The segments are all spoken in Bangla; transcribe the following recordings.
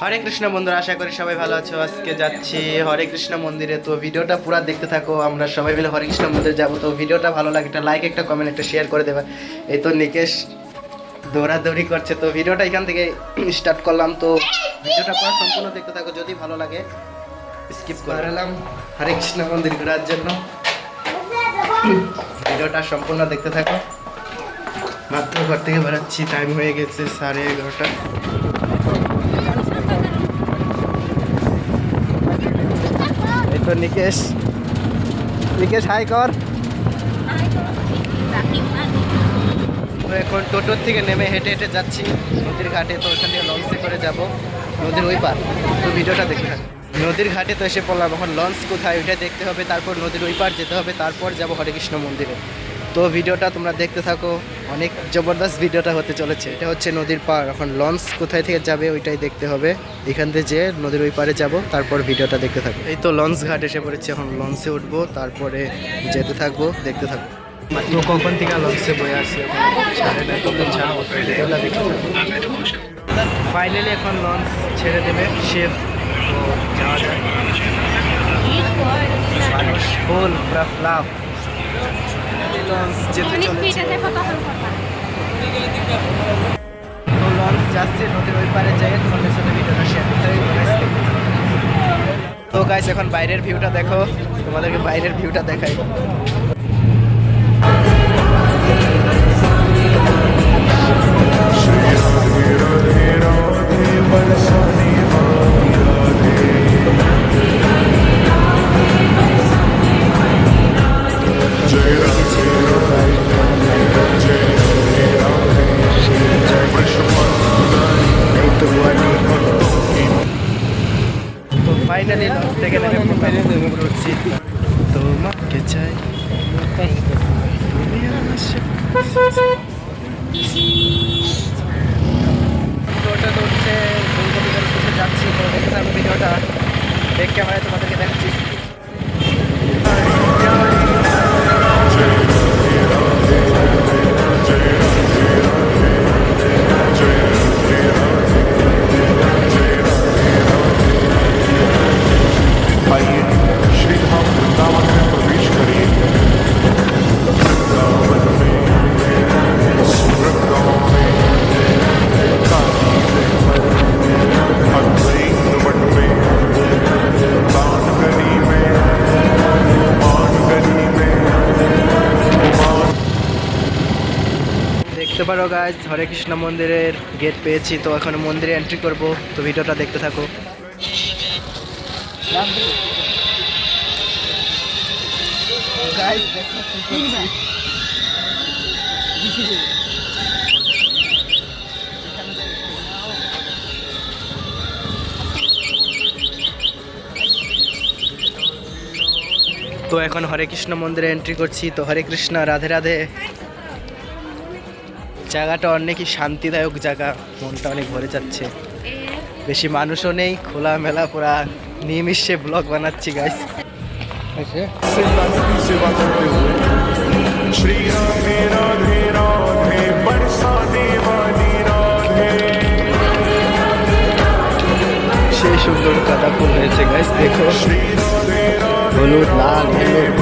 হরে কৃষ্ণ বন্ধুরা, আশা করি সবাই ভালো আছো। আজকে যাচ্ছি হরে কৃষ্ণ মন্দিরে, তো ভিডিওটা পুরো দেখতে থাকো। আমরা সবাই মিলে হরে কৃষ্ণ মন্দিরে যাবো। তো ভিডিওটা ভালো লাগে একটা লাইক, একটা কমেন্ট, একটা শেয়ার করে দেবে। এই তো নিকেশ দৌড়াদৌড়ি করছে, তো ভিডিওটা এখান থেকে স্টার্ট করলাম। তো ভিডিওটা পুরো সম্পূর্ণ দেখতে থাকো, যদি ভালো লাগে স্কিপ করে এলাম হরে কৃষ্ণ মন্দির ঘোরার জন্য। ভিডিওটা সম্পূর্ণ দেখতে থাকো। মাত্র ঘর থেকে বেরোচ্ছি, টাইম হয়ে গেছে 11:30। এই তো নিকেশ হাই কর। তো এখন টোটোর থেকে নেমে হেঁটে হেঁটে যাচ্ছি নদীর ঘাটে। তো ওইখান থেকে লঞ্চে করে যাব নদীর ওই পার। তো ভিডিওটা দেখতে থাকো। নদীর ঘাটে তো এসে পড়লাম, এখন লঞ্চ কোথায় ওইটা দেখতে হবে, তারপর নদীর ওই পার যেতে হবে, তারপর যাব হরে কৃষ্ণ মন্দিরে। তো ভিডিওটা তোমরা দেখতে থাকো, অনেক জবরদস্ত ভিডিওটা হতে চলেছে। এটা হচ্ছে নদীর পার, এখন লঞ্চ কোথায় থেকে যাবে ওইটাই দেখতে হবে। এখান থেকে যে নদীর ওই পারে যাব, তারপর ভিডিওটা দেখতে থাকো। এই তো লঞ্চ ঘাট এসে পড়েছি, এখন লঞ্চে উঠবো, তারপরে যেতে থাকবো, দেখতে থাকো। তো কখন থেকে লঞ্চে বয়ে আসছি, ফাইনালি এখন লঞ্চ ছেড়ে দেবে শেফ। তো যাওয়া যায়, মানুষ ফুল পুরা ফ্লাপ। লঞ্চ যেতে চলেছে, তো লঞ্চ যাচ্ছে নদীর ওই পারে যাই, তোমাদের সাথে ভিডিওটা শেয়ার করতে হবে। তো গাইস এখন বাইরের ভিউটা দেখো, তোমাদেরকে বাইরের ভিউটা দেখাই। ফাইনালি লঞ্চ থেকে নেমে উঠছি। তোমাকে চাই টোটো উঠছে, যাচ্ছি। তো দেখতে থাকবো ভিডিওটা, দেখ ক্যামেরায় তোমাদেরকে দেখাচ্ছি। দেখতে পারো গাইজ, হরে কৃষ্ণ মন্দিরের গেট পেয়েছি। তো এখন মন্দিরে এন্ট্রি করব, তো ভিডিওটা দেখতে থাকো। তো এখন হরে কৃষ্ণ মন্দিরে এন্ট্রি করছি। তো হরে কৃষ্ণ, রাধে রাধে। জায়গাটা অনেকই শান্তিদায়ক জায়গা, মনটা অনেক ভরে যাচ্ছে। বেশি মানুষও নেই, খোলা মেলা, পুরা নিমিষে ব্লগ বানাচ্ছি গাইস। সেই সুন্দর গাঁদা ফুল হয়েছে গাইস, দেখো হলুদ, লাল, হলুদ।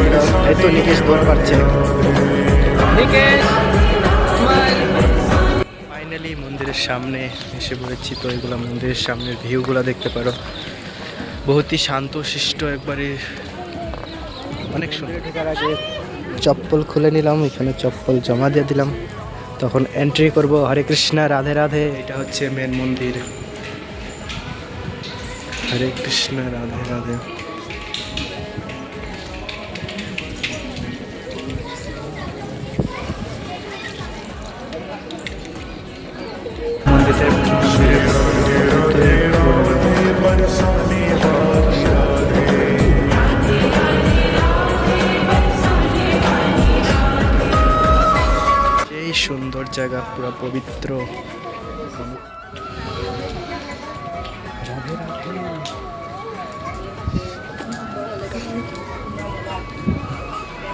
এই তো নিকেশ দৌড় পাচ্ছে। ফাইনালি মন্দিরের সামনে এসে পড়েছি। তো এগুলো মন্দিরের সামনের ভিউগুলো দেখতে পারো, বহুতই শান্ত শিষ্ট, একবারে অনেক সুন্দর। ঢোকার আগে চপ্পল খুলে নিলাম, এখানে চপ্পল জমা দিয়ে দিলাম, তখন এন্ট্রি করব। হরে কৃষ্ণ, রাধে রাধে। এটা হচ্ছে মেন মন্দির। হরে কৃষ্ণ, রাধে রাধে। এই সুন্দর জায়গা, পুরো পবিত্র।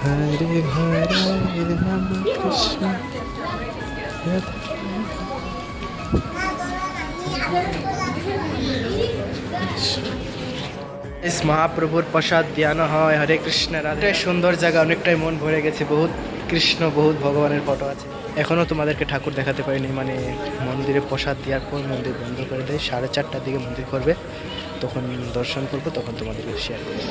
হরে হরে রাম কৃষ্ণ। ইস মহাপ্রভুর প্রসাদ ধ্যান হয়, হরে কৃষ্ণ রাধে। সুন্দর জায়গা, অনেকটাই মন ভরে গেছে। বহুত কৃষ্ণ, বহুত ভগবানের ফটো আছে। এখনও তোমাদেরকে ঠাকুর দেখাতে পারিনি, মানে মন্দিরে প্রসাদ দেওয়ার পর মন্দির বন্ধ করে দেয়। 4:30টার দিকে মন্দির করবে, তখন দর্শন করবো, তখন তোমাদেরকে শেয়ার করবো।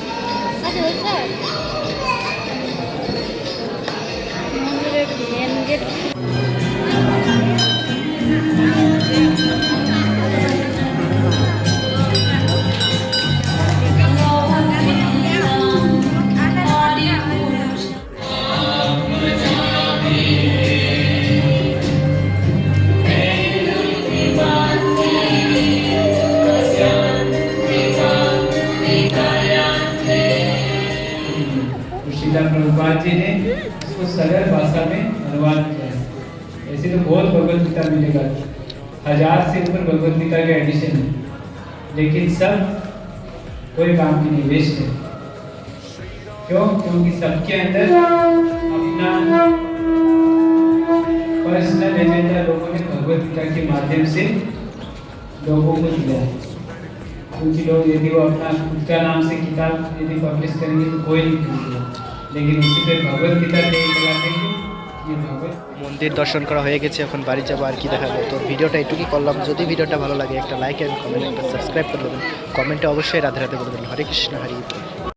श्रीला प्रभुपाद जी ने इसको सरल भाषा में अनुवाद किया है। ऐसे तो बहुत भगवत गीता मिलेगा, 1000 से ऊपर भगवत गीता के एडिशन है, लेकिन सब कोई काम की नहीं, वेस्ट है। क्यों? क्योंकि सबके अंदर अपना पर्सनल एजेंडा लोगों ने भगवत गीता के माध्यम से लोगों को दिया है। कुछ लोग यदि वो अपना खुद का नाम से किताब यदि पब्लिश करेंगे तो कोई नहीं खरीदेगा, लेकिन उसी पे भगवत गीता टेक लगा देंगे, ये भगवत। মন্দির দর্শন করা হয়ে গেছে, এখন বাড়ি যাবো। আর কি দেখাবো, তো ভিডিওটা এটুকুই করলাম। যদি ভিডিওটা ভালো লাগে একটা লাইক এবং কমেন্ট, একটা সাবস্ক্রাইব করে দেবেন। কমেন্টে অবশ্যই রাধে রাধে বলে দেবেন। হরে কৃষ্ণ, হরি।